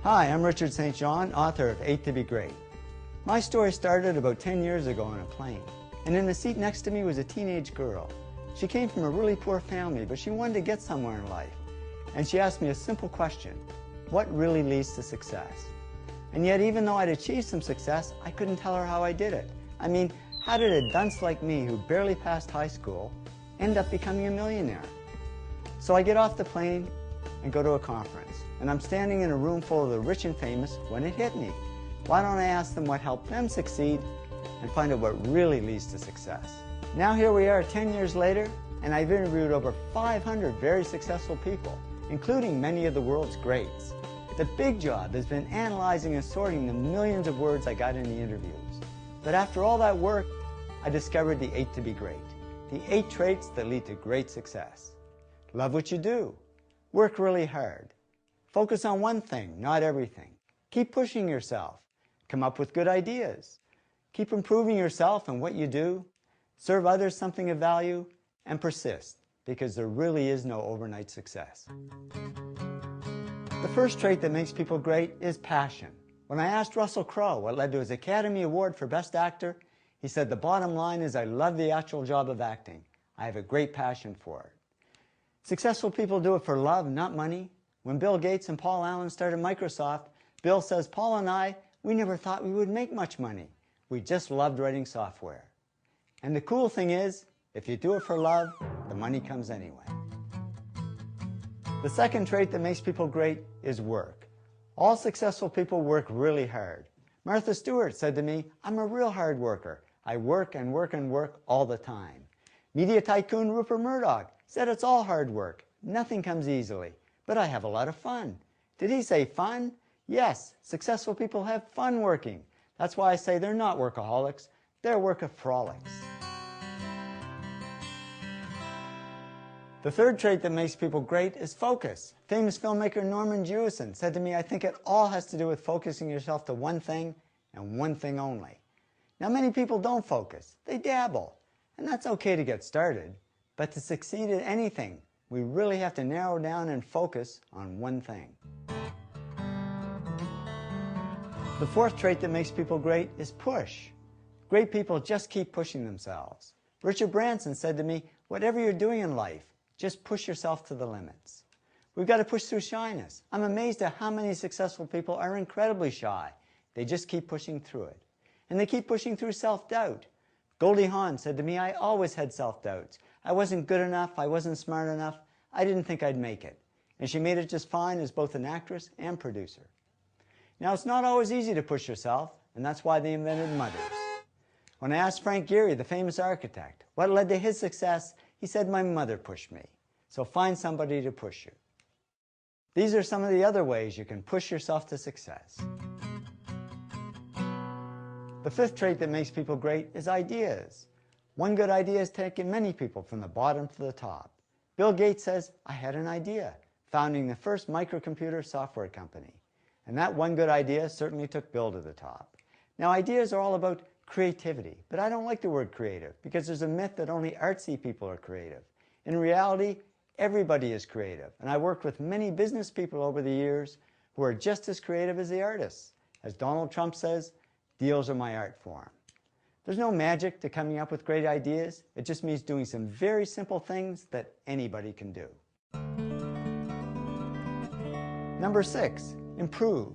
Hi, I'm Richard St. John, author of 8 to Be Great. My story started about 10 years ago on a plane, and in the seat next to me was a teenage girl. She came from a really poor family, but she wanted to get somewhere in life. And she asked me a simple question: what really leads to success? And yet, even though I'd achieved some success, I couldn't tell her how I did it. I mean, how did a dunce like me, who barely passed high school, end up becoming a millionaire? So I get off the plane and go to a conference, and I'm standing in a room full of the rich and famous when it hit me. Why don't I ask them what helped them succeed and find out what really leads to success? Now here we are 10 years later, and I've interviewed over 500 very successful people, including many of the world's greats. The big job has been analyzing and sorting the millions of words I got in the interviews. But after all that work, I discovered the 8 to Be Great, the 8 traits that lead to great success. Love what you do. Work really hard. Focus on one thing, not everything. Keep pushing yourself. Come up with good ideas. Keep improving yourself and what you do. Serve others something of value, and persist, because there really is no overnight success. The first trait that makes people great is passion. When I asked Russell Crowe what led to his Academy Award for Best Actor, he said, "The bottom line is I love the actual job of acting. I have a great passion for it." Successful people do it for love, not money. When Bill Gates and Paul Allen started Microsoft, Bill says, "Paul and I, we never thought we would make much money. We just loved writing software." And the cool thing is, if you do it for love, the money comes anyway. The second trait that makes people great is work. All successful people work really hard. Martha Stewart said to me, "I'm a real hard worker. I work and work and work all the time." Media tycoon Rupert Murdoch said it's all hard work. Nothing comes easily, but I have a lot of fun. Did he say fun? Yes, successful people have fun working. That's why I say they're not workaholics, they're workaholics. The third trait that makes people great is focus. Famous filmmaker Norman Jewison said to me, "I think it all has to do with focusing yourself to one thing and one thing only." Now, many people don't focus, they dabble, and that's okay to get started. But to succeed at anything, we really have to narrow down and focus on one thing. The fourth trait that makes people great is push. Great people just keep pushing themselves. Richard Branson said to me, "Whatever you're doing in life, just push yourself to the limits." We've got to push through shyness. I'm amazed at how many successful people are incredibly shy. They just keep pushing through it. And they keep pushing through self-doubt. Goldie Hawn said to me, "I always had self-doubts. I wasn't good enough, I wasn't smart enough, I didn't think I'd make it." And she made it just fine as both an actress and producer. Now, it's not always easy to push yourself, and that's why they invented Mothers. When I asked Frank Gehry, the famous architect, what led to his success, he said, "My mother pushed me." So find somebody to push you. These are some of the other ways you can push yourself to success. The fifth trait that makes people great is ideas. One good idea has taken many people from the bottom to the top. Bill Gates says, "I had an idea," founding the first microcomputer software company. And that one good idea certainly took Bill to the top. Now, ideas are all about creativity, but I don't like the word creative because there's a myth that only artsy people are creative. In reality, everybody is creative, and I worked with many business people over the years who are just as creative as the artists. As Donald Trump says, "Deals are my art form." There's no magic to coming up with great ideas. It just means doing some very simple things that anybody can do. Number 6, improve.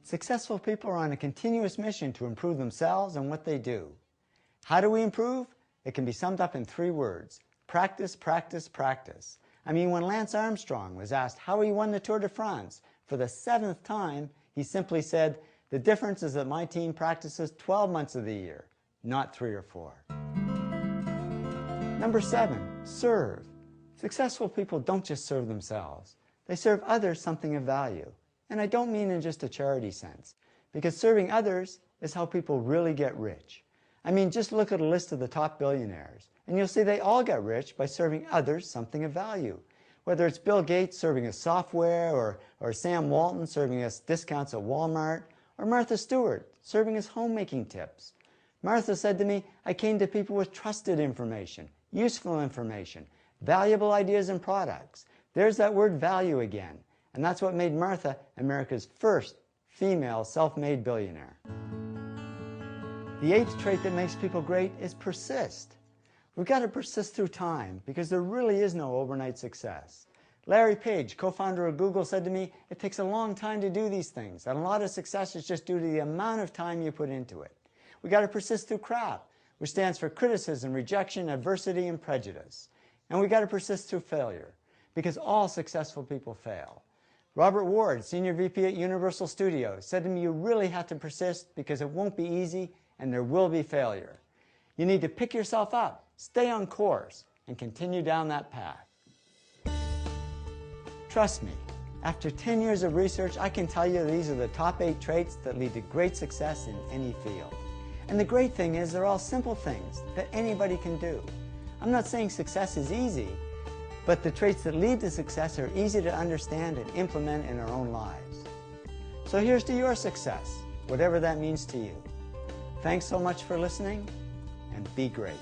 Successful people are on a continuous mission to improve themselves and what they do. How do we improve? It can be summed up in 3 words: practice, practice, practice. I mean, when Lance Armstrong was asked how he won the Tour de France for the 7th time, he simply said, "The difference is that my team practices 12 months of the year, not 3 or 4. Number 7, serve. Successful people don't just serve themselves. They serve others something of value. And I don't mean in just a charity sense, because serving others is how people really get rich. I mean, just look at a list of the top billionaires, and you'll see they all got rich by serving others something of value. Whether it's Bill Gates serving us software, or Sam Walton serving us discounts at Walmart, or Martha Stewart serving us homemaking tips. Martha said to me, "I came to people with trusted information, useful information, valuable ideas and products." There's that word value again. And that's what made Martha America's first female self-made billionaire. The 8th trait that makes people great is persist. We've got to persist through time because there really is no overnight success. Larry Page, co-founder of Google, said to me, it takes a long time to do these things, and a lot of success is just due to the amount of time you put into it. We've got to persist through crap, which stands for criticism, rejection, adversity, and prejudice. And we've got to persist through failure, because all successful people fail. Robert Ward, Senior VP at Universal Studios, said to me, you really have to persist because it won't be easy and there will be failure. You need to pick yourself up, stay on course, and continue down that path. Trust me, after 10 years of research, I can tell you these are the top 8 traits that lead to great success in any field. And the great thing is they're all simple things that anybody can do. I'm not saying success is easy, but the traits that lead to success are easy to understand and implement in our own lives. So here's to your success, whatever that means to you. Thanks so much for listening, and be great.